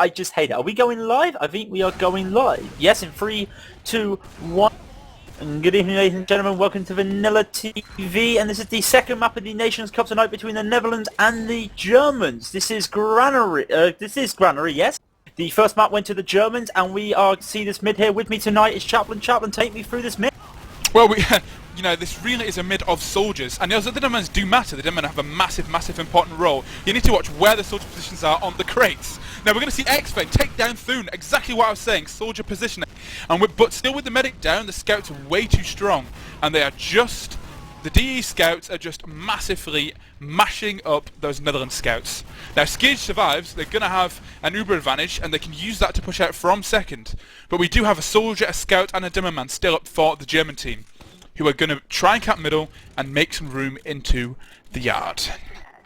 I just hate it. Are we going live? I think we are going live. Yes, in 3, 2, 1. And good evening, ladies and gentlemen. Welcome to VanillaTV, and this is the second map of the Nations Cup tonight between the Netherlands and the Germans. This is Granary. Granary, yes. The first map went to the Germans, and we are see this mid here. With me tonight is Chaplain. Chaplain, take me through this mid. Well, you know, this really is a mid of soldiers, and the Netherlands do matter. The Netherlands have a massive important role. You need to watch where the soldier positions are on the crates. Now we're going to see Exfane take down ThUn, exactly what I was saying, soldier positioning. But still with the medic down, the scouts are way too strong, and they are just, the DE scouts are just massively mashing up those Netherlands scouts. Now skeej survives, they're going to have an uber advantage, and they can use that to push out from second. But we do have a soldier, a scout, and a dimmerman still up for the German team, who are going to try and cap middle and make some room into the yard.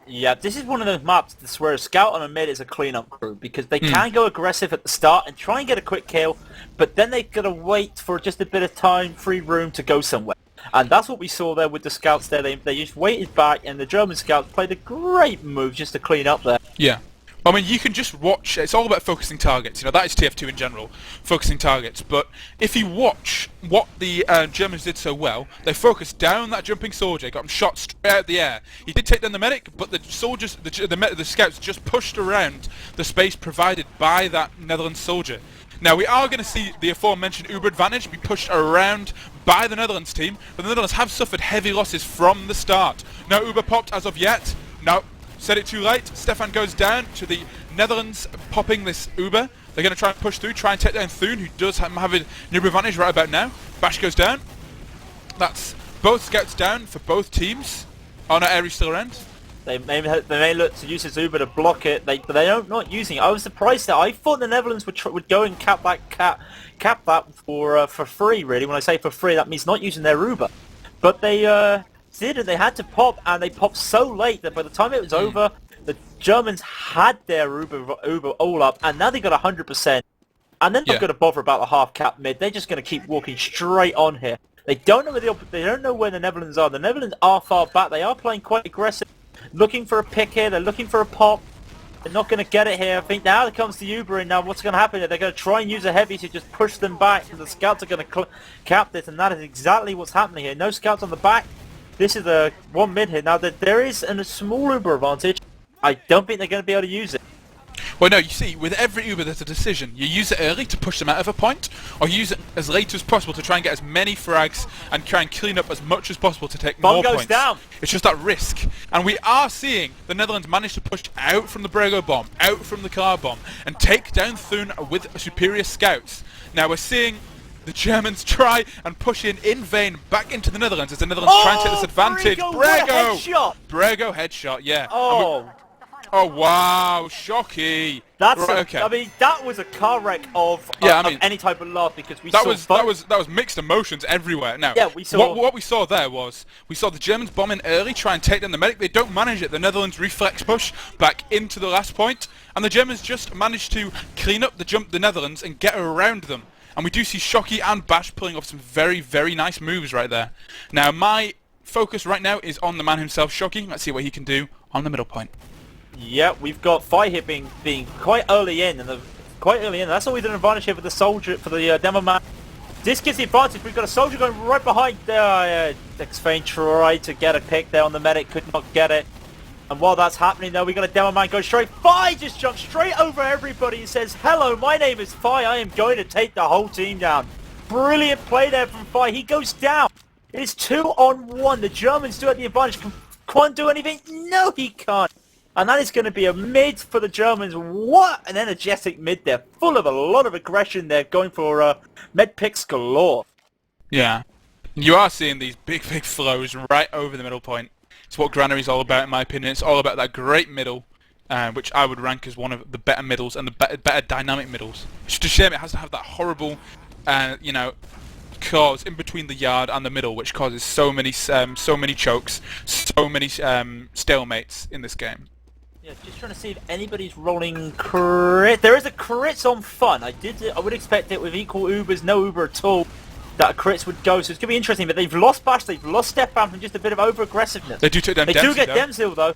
Yeah, this is one of those maps where a scout on a mid is a clean-up crew, because they can go aggressive at the start and try and get a quick kill, but then they've got to wait for just a bit of time, free room to go somewhere. And that's what we saw there with the scouts there. They just waited back, and the German scouts played a great move just to clean up there. Yeah. I mean, you can just watch, it's all about focusing targets, you know, that is TF2 in general, focusing targets, but if you watch what the Germans did so well, they focused down that jumping soldier, got him shot straight out of the air. He did take down the medic, but the soldiers, the scouts just pushed around the space provided by that Netherlands soldier. Now, we are going to see the aforementioned uber advantage be pushed around by the Netherlands team, but the Netherlands have suffered heavy losses from the start. No uber popped as of yet, no. Said it too late. Stefan goes down to the Netherlands popping this uber. They're going to try and push through, try and take down ThUn, who does have an uber advantage right about now. Bash goes down. That's both scouts down for both teams. Oh no, Arie's still around. They may look to use his uber to block it, but they don't not using it. I was surprised that I thought the Netherlands would go and cap that for free. Really, when I say for free, that means not using their uber. But they didn't. They had to pop, and they popped so late that by the time it was over, the Germans had their uber all up, and now they got 100%. And they're not going to bother about the half cap mid. They're just going to keep walking straight on here. They don't know where the Netherlands are. The Netherlands are far back. They are playing quite aggressive, looking for a pick here. They're looking for a pop. They're not going to get it here. I think now it comes to Uber, and now what's going to happen here? They're going to try and use a heavy to just push them back. So the scouts are going to cap this, and that is exactly what's happening here. No scouts on the back. This is a one mid here. Now that there is a small uber advantage, I don't think they're going to be able to use it. Well, no, you see, with every uber there's a decision. You use it early to push them out of a point, or you use it as late as possible to try and get as many frags and try and clean up as much as possible to take more points. Down. It's just that risk. And we are seeing the Netherlands manage to push out from the Brego bomb, out from the KLar bomb, and take down ThUn with superior scouts. Now we're seeing the Germans try and push in vain back into the Netherlands as the Netherlands try and take this advantage. Brego! Brego headshot, yeah. Oh. Oh wow, shocky. That's right, okay. I mean, that was a car wreck of any type of love, because we that saw was mixed emotions everywhere. Now, yeah, we saw what we saw there was we saw the Germans bomb in early, try and take down the medic. They don't manage it. The Netherlands reflex push back into the last point, and the Germans just managed to clean up the Netherlands and get around them. And we do see Shocky and Bash pulling off some very nice moves right there. Now, my focus right now is on the man himself, Shocky. Let's see what he can do on the middle point. Yeah, we've got Fi here being quite early in, and that's always an advantage here for the soldier, for the demo man. This gives the advantage. We've got a soldier going right behind. Exfane tried to get a pick there on the medic, could not get it. And while that's happening, though, we got a demo man go straight. Fi just jumps straight over everybody and says, "Hello, my name is Fi. I am going to take the whole team down." Brilliant play there from Fi. He goes down. It is 2-on-1. The Germans do have the advantage. Can Quan do anything? No, he can't. And that is going to be a mid for the Germans. What an energetic mid there. Full of a lot of aggression there, going for med picks galore. Yeah. You are seeing these big flows right over the middle point. It's what Granary's all about, in my opinion. It's all about that great middle, which I would rank as one of the better middles and the better dynamic middles. It's just a shame it has to have that horrible, you know, clause in between the yard and the middle, which causes so many chokes, so many stalemates in this game. Yeah, just trying to see if anybody's rolling crit. There is a crits on ThUn. I would expect it with equal Ubers, no Uber at all, that crits would go. So it's going to be interesting. But they've lost Bash, they've lost Stefan from just a bit of over-aggressiveness. They do take down They Dempsey, do get though. Dempsey, though.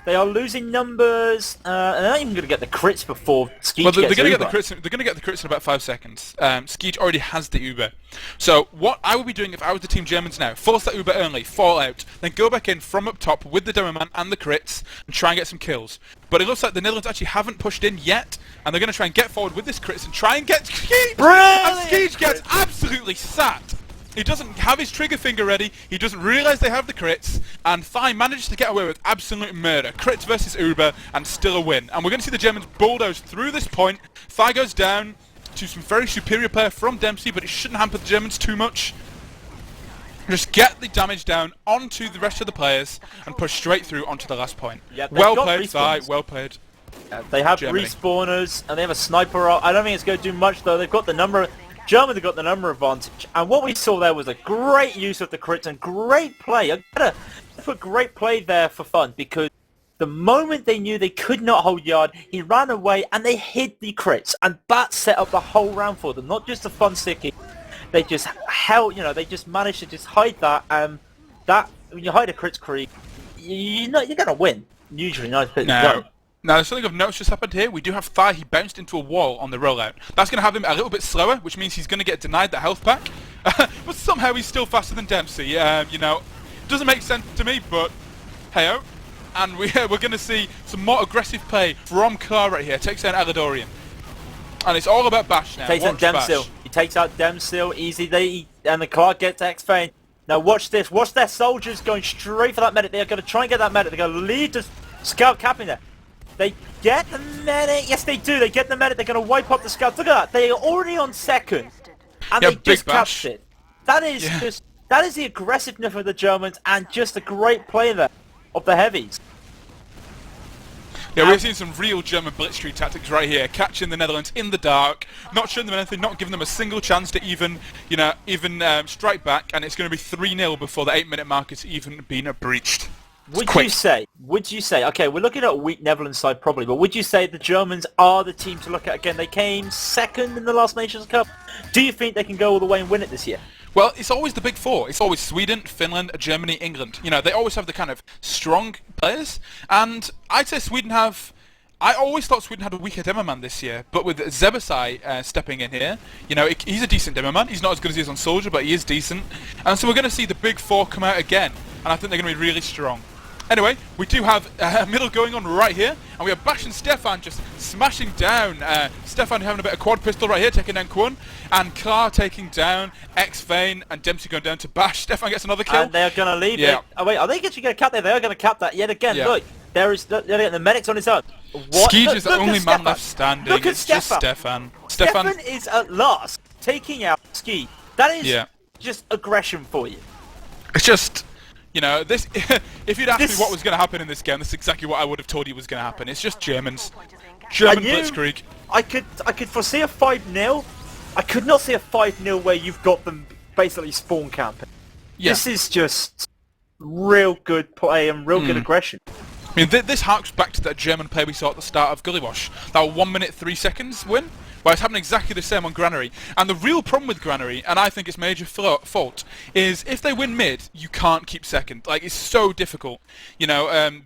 They are losing numbers, and they're not even going to get the crits before Skeej Well, they're gets going to Uber. get the crits. They're going to get the crits in about 5 seconds. Skeej already has the Uber. So what I would be doing if I was the Team Germans now, force that Uber early, fall out, then go back in from up top with the Demo Man and the crits and try and get some kills. But it looks like the Netherlands actually haven't pushed in yet, and they're going to try and get forward with this crits and try and get Skeej. And Skeej gets absolutely sat. He doesn't have his trigger finger ready, he doesn't realise they have the crits, and ThUn manages to get away with absolute murder. Crits versus Uber, and still a win. And we're going to see the Germans bulldoze through this point. ThUn goes down to some very superior player from Dempsey, but it shouldn't hamper the Germans too much. Just get the damage down onto the rest of the players, and push straight through onto the last point. Yeah, well played, ThUn, well played. They have Germany. respawners, and they have a sniper. I don't think it's going to do much, though. They've got the number... Germans have got the number advantage, and what we saw there was a great use of the crits and great play. I gotta put great play there for ThUn, because the moment they knew they could not hold yard, he ran away and they hid the crits, and that set up the whole round for them. Not just a fun sticky, they just held, they just managed to just hide that, and that when you hide a crits creep, you're gonna win usually. No. Now, there's something of note just happened here. We do have ThUn. He bounced into a wall on the rollout. That's going to have him a little bit slower, which means he's going to get denied that health pack. But somehow he's still faster than Dempsey. Doesn't make sense to me, but hey-oh. And we're going to see some more aggressive play from KLar right here. Takes down Eledorian. And it's all about Bash now. Takes out Dempsey. He takes out Dempsey easy. And the KLar gets Exfane. Now watch this. Watch their soldiers going straight for that medic. They're going to try and get that medic. They're going to lead the scout capping there. They get the medic. Yes, they do. They get the medic. They're going to wipe up the scouts. Look at that. They are already on second. And they just capped it. That is that is the aggressiveness of the Germans, and just a great play there of the heavies. Yeah, we're seeing some real German blitzkrieg tactics right here, catching the Netherlands in the dark, not showing them anything, not giving them a single chance to even strike back, and it's going to be 3-0 before the 8-minute mark has even been breached. Would you say, okay, we're looking at a weak Netherlands side probably, but would you say the Germans are the team to look at again? They came second in the last Nations Cup. Do you think they can go all the way and win it this year? Well, it's always the big four. It's always Sweden, Finland, Germany, England. They always have the kind of strong players, and I'd say I always thought Sweden had a weaker demo man this year, but with Zebasai stepping in here, he's a decent demo man. He's not as good as he is on Soldier, but he is decent. And so we're going to see the big four come out again, and I think they're going to be really strong. Anyway, we do have a middle going on right here, and we have Bash and Stefan just smashing down. Stefan having a bit of quad pistol right here, taking down KLar, and KLar taking down Exfane, and Dempsey going down to Bash. Stefan gets another kill. And they are going to leave it. Oh wait, are they actually going to cap that? They are going to cap that yet again. Yeah. Look, they're getting the medic's on his own. Skeej is the only man left standing. Look at just Stefan. Stefan is at last taking out Skeej. That is just aggression for you. It's just... this. If you'd asked me what was going to happen in this game, that's exactly what I would have told you was going to happen. It's just Germans. German blitzkrieg. I could foresee a 5-0. I could not see a 5-0 where you've got them basically spawn camping. Yeah. This is just real good play and real good aggression. I mean, this harks back to that German play we saw at the start of Gullywash. That 1 minute 3 seconds win. Well, it's happening exactly the same on Granary. And the real problem with Granary, and I think it's major fault, is if they win mid, you can't keep second. Like, it's so difficult.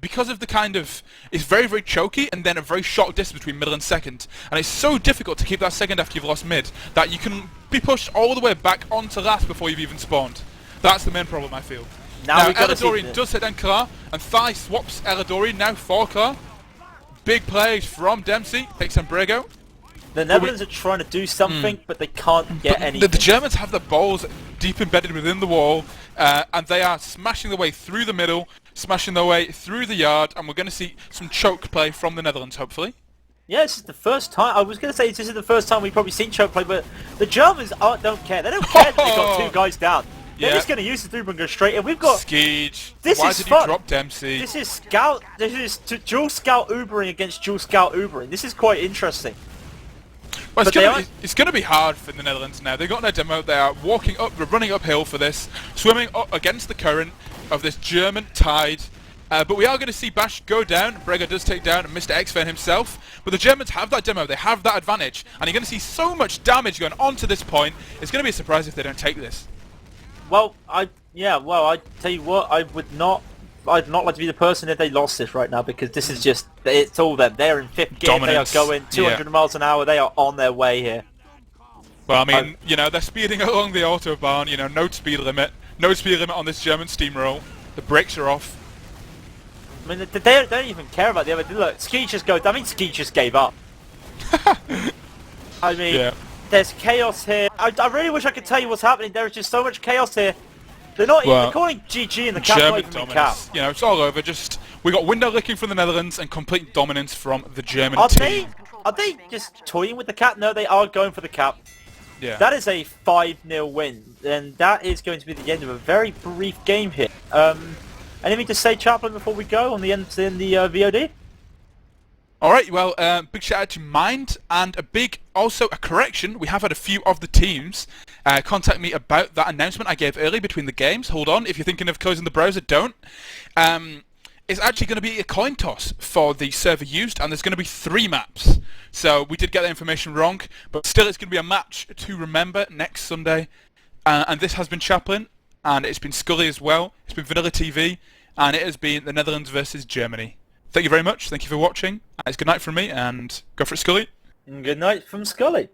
Because of the kind of... It's very, very choky, and then a very short distance between middle and second. And it's so difficult to keep that second after you've lost mid, that you can be pushed all the way back onto last before you've even spawned. That's the main problem, I feel. Now Eledorian does hit down KLar, and ThUn swaps Eledorian now for KLar. Big plays from Dempsey, takes on Brego. The Netherlands are trying to do something, but they can't get anything. The Germans have the balls deep embedded within the wall, and they are smashing their way through the middle, smashing their way through the yard, and we're going to see some choke play from the Netherlands, hopefully. Yeah, this is the first time. I was going to say this is the first time we've probably seen choke play, but the Germans don't care. They don't care that they've got 2 guys down. They're just going to use the 3 and go straight in. We've got... Skeej. This Why is did fun. you drop Dempsey? This is scout. This is dual scout Ubering against dual scout Ubering. This is quite interesting. Well, it's going to be hard for the Netherlands now. They've got no demo. They are running uphill for this, swimming up against the current of this German tide. But we are going to see Bash go down. Brego does take down Mr. Exfane himself. But the Germans have that demo. They have that advantage. And you're going to see so much damage going on to this point. It's going to be a surprise if they don't take this. Well, I tell you what, I would not I'd not like to be the person if they lost this right now, because this is just, it's all them. They're in 5th gear, Dominance. they are going 200 miles an hour, they are on their way here. Well, I mean, you know, they're speeding along the autobahn, you know, no speed limit. No speed limit on this German steamroll. The brakes are off. I mean, they don't even care about the other. Look, Skeej just gave up. I mean, there's chaos here. I really wish I could tell you what's happening. There is just so much chaos here. They're not even calling GG in the cap, not even cap. You know, it's all over. Just we got window licking from the Netherlands and complete dominance from the German team. Are they just toying with the cap? No, they are going for the cap. Yeah. That is a 5-0 win, and that is going to be the end of a very brief game here. Anything to say, Chaplain, before we go on the end in the VOD? Alright, well, big shout out to Mind, and also a correction. We have had a few of the teams contact me about that announcement I gave early between the games. Hold on, if you're thinking of closing the browser, don't. It's actually going to be a coin toss for the server used, and there's going to be 3 maps. So we did get that information wrong, but still it's going to be a match to remember next Sunday. And this has been Chaplain, and it's been Skully as well. It's been VanillaTV, and it has been the Netherlands versus Germany. Thank you very much. Thank you for watching. It's good night from me, and go for it, Skully. Good night from Skully.